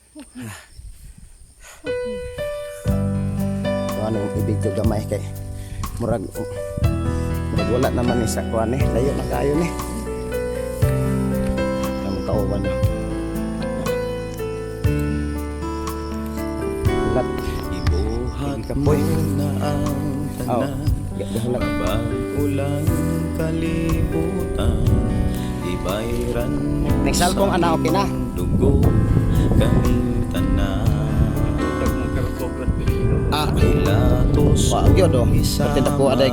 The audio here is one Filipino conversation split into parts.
So ano yung ibig gamay kay murag wala naman ni sa kuan eh. Layo na kayo ni. Ang kauban na. Lat. Ibuhat mo na ang tanan, pag-ulang kalibutan, ibayran mo Next album ana okay na. dugo kaming tanan. Pilatos Wa gyud do. Pati dako aday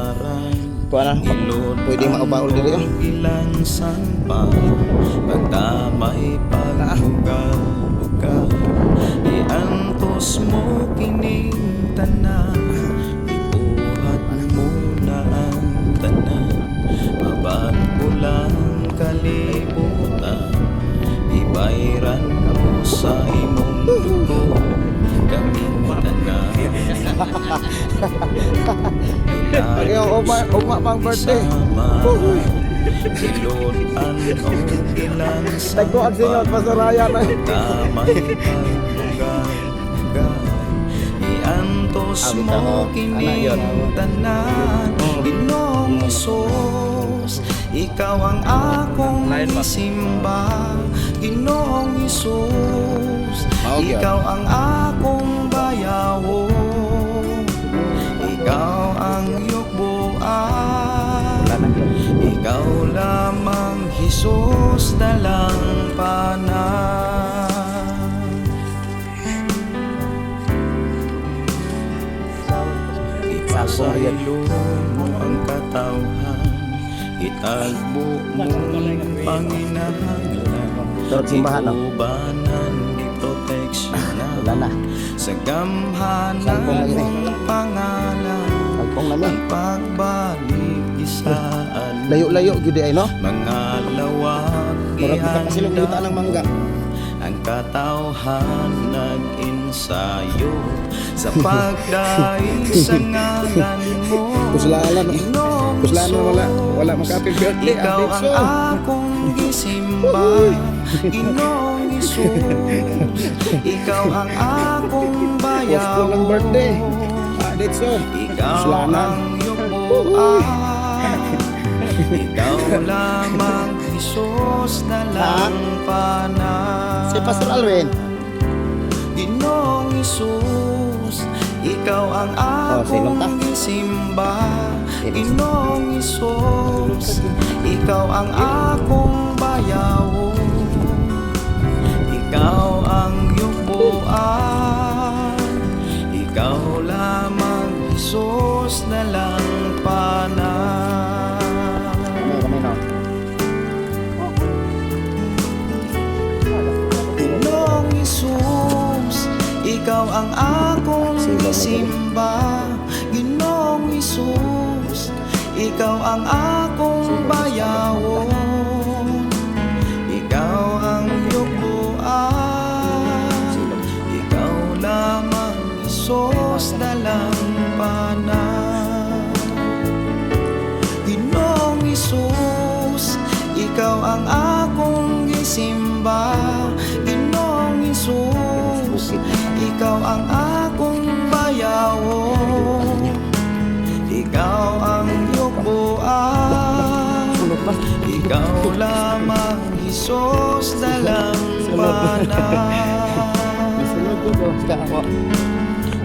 kuan na pwede maubaol diri ah. ilang sampa, pagdamay pagbugal-bugal, iantos mo kining tanan, ibuhat mo na ang tanan, mabag-ulang kalibutan, ibayran mo sa imong dugo kaming tanan. Ay uma pang birthday. Ilutan o ilang Tagko ang singot pasaraya na. damay pagbugal, iantos mo kining tanan, Ginoong Hesus, ikaw ang akong isimba. Ginoong Hesus, ikaw ang akong bayawo, ikaw ang yukbuan, ikaw lamang Hesus dalang panan. Ipasaylo mo ang katawhan, itagbo mo Panginoon, Turog simbahan no. ikubanan ni proteksyonan, Wala na. sa gamhanan mong pangalan, Agpong na mi. ang pagbalik isaan, Layo-layo gyud ay no. mga lawag Murag kita kasi lang kita ng mangga. ang katawhan nag-ensayo sa pagdaig sa ngalan mo. Kuslalan no. Ginoong Kuslanan wala maka-happy birthday. ikaw Update ang so. akong gisimba. Ginoong Hesus, ikaw ang akong Post ko ng bayaw, birthday. Update so. ikaw Kuslanan. ang yukbuan, ikaw lamang Hesus dalang panan. Si Pastor Alwin. Ginoong Hesus, ikaw ang sinong ta? akong isimba. Ginoong Hesus, ikaw ang akong bayaw, ikaw ang yukbuan, ikaw lamang Hesus dalang panan. Kami no. Ginoong Hesus, ikaw ang akong isimba. Ginoong Hesus, ikaw ang akong bayawon, ikaw ang yukbuan, ikaw lamang Hesus dalang panan. Ginoong Hesus, ikaw ang akong isimba. Ginoong Hesus, ikaw ang akong bayawon, ikaw ang yukbuan, ikaw lamang Hesus dalang panan.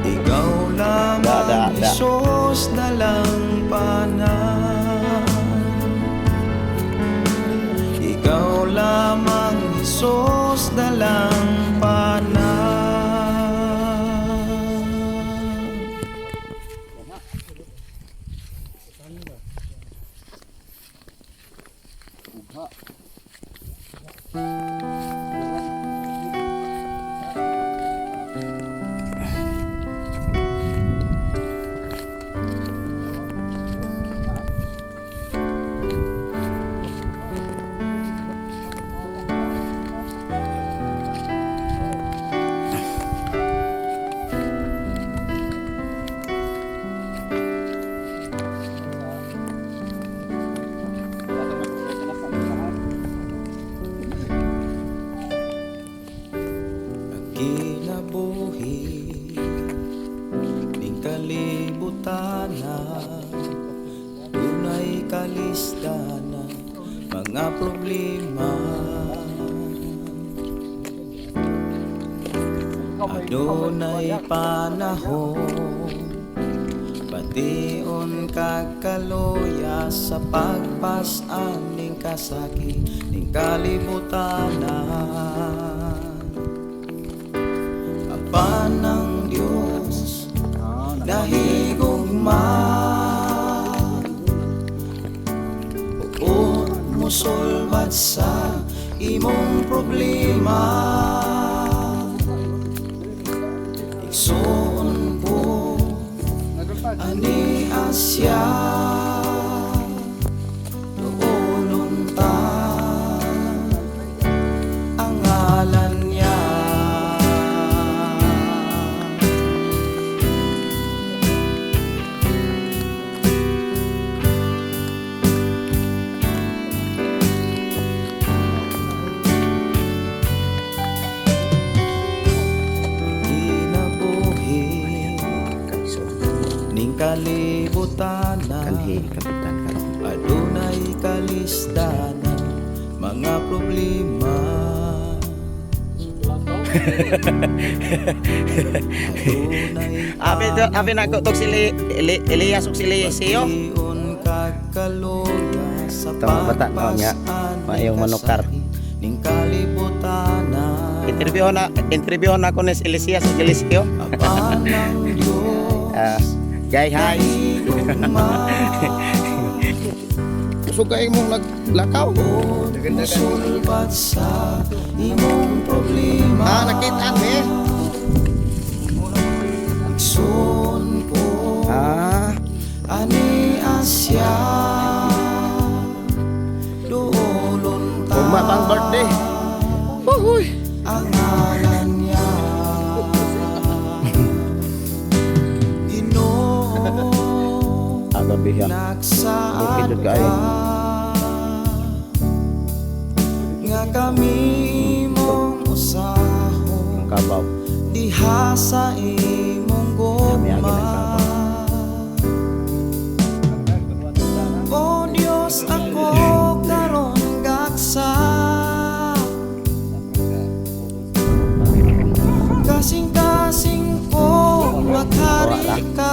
Ikaw lamang Hesus dalang panan. Ikaw lamang Hesus dalang panan. kinabuhi ning kalibutan dunay kalisdana mga problema. Adunay panahon pation kagkaloya sa pagpasan ning kasakit ning kalibutanan. Apan ng Diyos nahigugma o musulbat sa imong problema. Igsoon ko ani asya doolon ta ang ngalan niya. Kinabuhi ning kalibutanan Kanhi kapitan ka. adunay kalisdana mga problema. Adunay Abi na ko tok sili Elias ug sili Sio. pagpation kagkaloya sa Tama bata na nga. pagpasan Mayong manukar. ning kalibutanan. Interview na ko ni Elias ug Eliseo. Apan ng Diyos Gay hi. Kusog kay mong naglakaw. musulbat sa imong problema. Nakita me. Igsoon ko ani asya doolon ta Ugma pang birthday. Uy. ang ngalan niya. Ginoo Agabi ya. nagsaan Bukid ka kayo. nga kami mong usahon Kabaw. diha sa imong Yami-yami gugma. O Diyos, ako karon gaksa kasing-kasing ko maghari ka